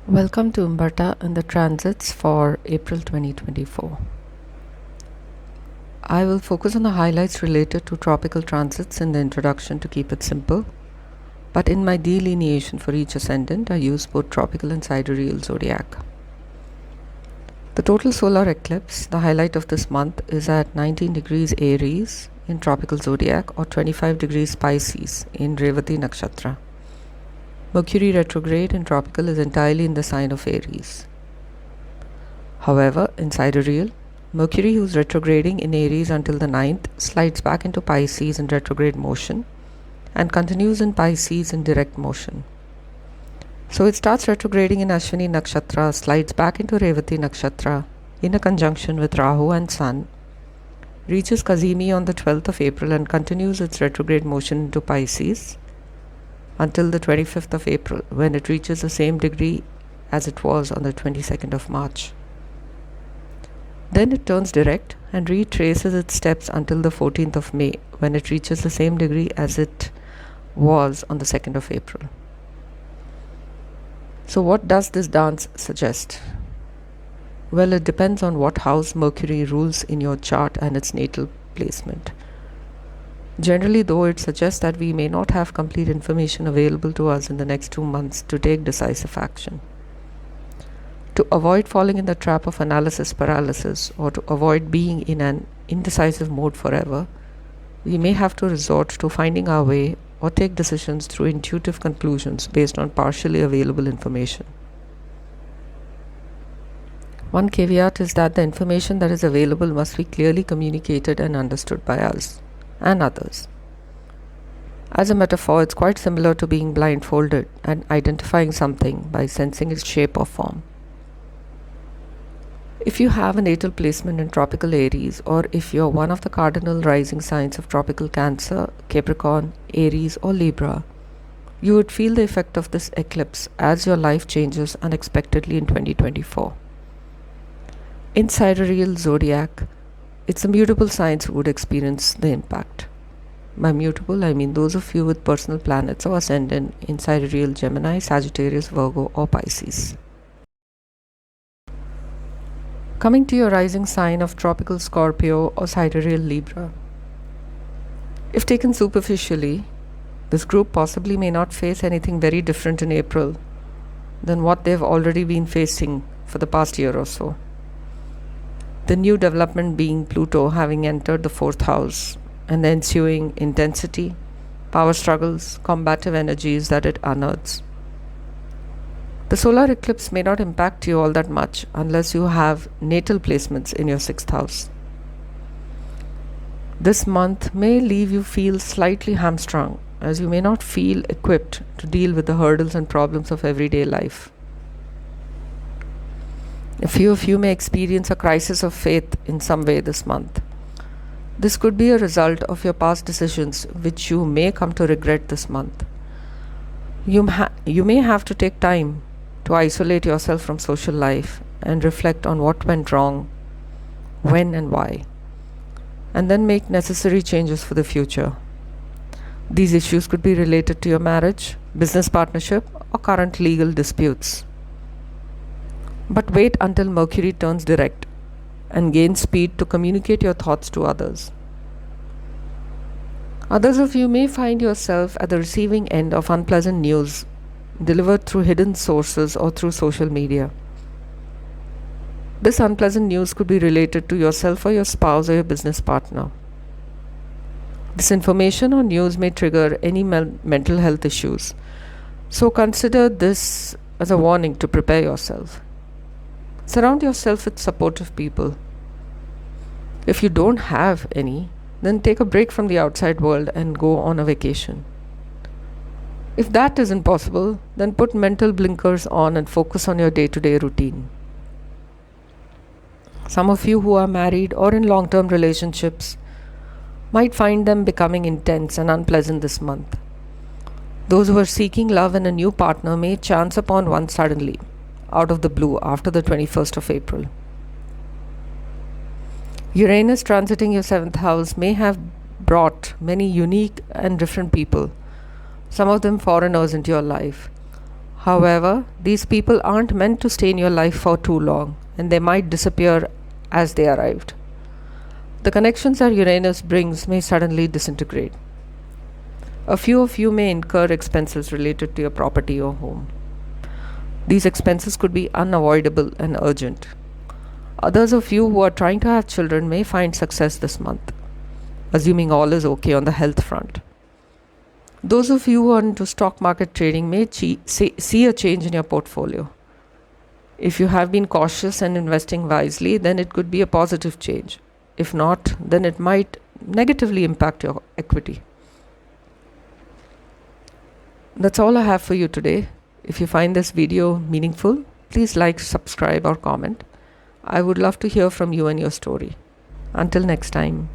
Welcome to Umberta and the transits for April 2024. I will focus on the highlights related to tropical transits in the introduction to keep it simple, but in my delineation for each ascendant, I use both tropical and sidereal zodiac. The total solar eclipse, the highlight of this month, is at 19 degrees Aries in tropical zodiac or 25 degrees Pisces in Revati Nakshatra. Mercury retrograde in tropical is entirely in the sign of Aries. However, in sidereal, Mercury, who's retrograding in Aries until the 9th, slides back into Pisces in retrograde motion and continues in Pisces in direct motion. So it starts retrograding in Ashwini Nakshatra, slides back into Revati Nakshatra in a conjunction with Rahu and Sun, reaches Kazimi on the 12th of April and continues its retrograde motion into Pisces until the 25th of April, when it reaches the same degree as it was on the 22nd of March. Then it turns direct and retraces its steps until the 14th of May, when it reaches the same degree as it was on the 2nd of April. So what does this dance suggest? Well, it depends on what house Mercury rules in your chart and its natal placement. Generally, though, it suggests that we may not have complete information available to us in the next 2 months to take decisive action. To avoid falling in the trap of analysis paralysis or to avoid being in an indecisive mode forever, we may have to resort to finding our way or take decisions through intuitive conclusions based on partially available information. One caveat is that the information that is available must be clearly communicated and understood by us and others. As a metaphor, it's quite similar to being blindfolded and identifying something by sensing its shape or form. If you have a natal placement in tropical Aries, or if you're one of the cardinal rising signs of tropical Cancer, Capricorn, Aries or Libra, you would feel the effect of this eclipse as your life changes unexpectedly in 2024. In sidereal zodiac, it's the mutable signs who would experience the impact. By mutable, I mean those of you with personal planets or ascendant in sidereal Gemini, Sagittarius, Virgo or Pisces. Coming to your rising sign of tropical Scorpio or sidereal Libra. If taken superficially, this group possibly may not face anything very different in April than what they've already been facing for the past year or so. The new development being Pluto having entered the 4th house and the ensuing intensity, power struggles, combative energies that it unearths. The solar eclipse may not impact you all that much unless you have natal placements in your 6th house. This month may leave you feel slightly hamstrung, as you may not feel equipped to deal with the hurdles and problems of everyday life. A few of you may experience a crisis of faith in some way this month. This could be a result of your past decisions, which you may come to regret this month. You may have to take time to isolate yourself from social life and reflect on what went wrong, when and why, and then make necessary changes for the future. These issues could be related to your marriage, business partnership, or current legal disputes. But wait until Mercury turns direct and gains speed to communicate your thoughts to others. Others of you may find yourself at the receiving end of unpleasant news delivered through hidden sources or through social media. This unpleasant news could be related to yourself or your spouse or your business partner. This information or news may trigger any mental health issues, so consider this as a warning to prepare yourself. Surround yourself with supportive people. If you don't have any, then take a break from the outside world and go on a vacation. If that isn't possible, then put mental blinkers on and focus on your day-to-day routine. Some of you who are married or in long-term relationships might find them becoming intense and unpleasant this month. Those who are seeking love in a new partner may chance upon one suddenly, out of the blue, after the 21st of April. Uranus transiting your 7th house may have brought many unique and different people, some of them foreigners, into your life. However, these people aren't meant to stay in your life for too long, and they might disappear as they arrived. The connections that Uranus brings may suddenly disintegrate. A few of you may incur expenses related to your property or home. These expenses could be unavoidable and urgent. Others of you who are trying to have children may find success this month, assuming all is okay on the health front. Those of you who are into stock market trading may see a change in your portfolio. If you have been cautious and investing wisely, then it could be a positive change. If not, then it might negatively impact your equity. That's all I have for you today. If you find this video meaningful, please like, subscribe, or comment. I would love to hear from you and your story. Until next time.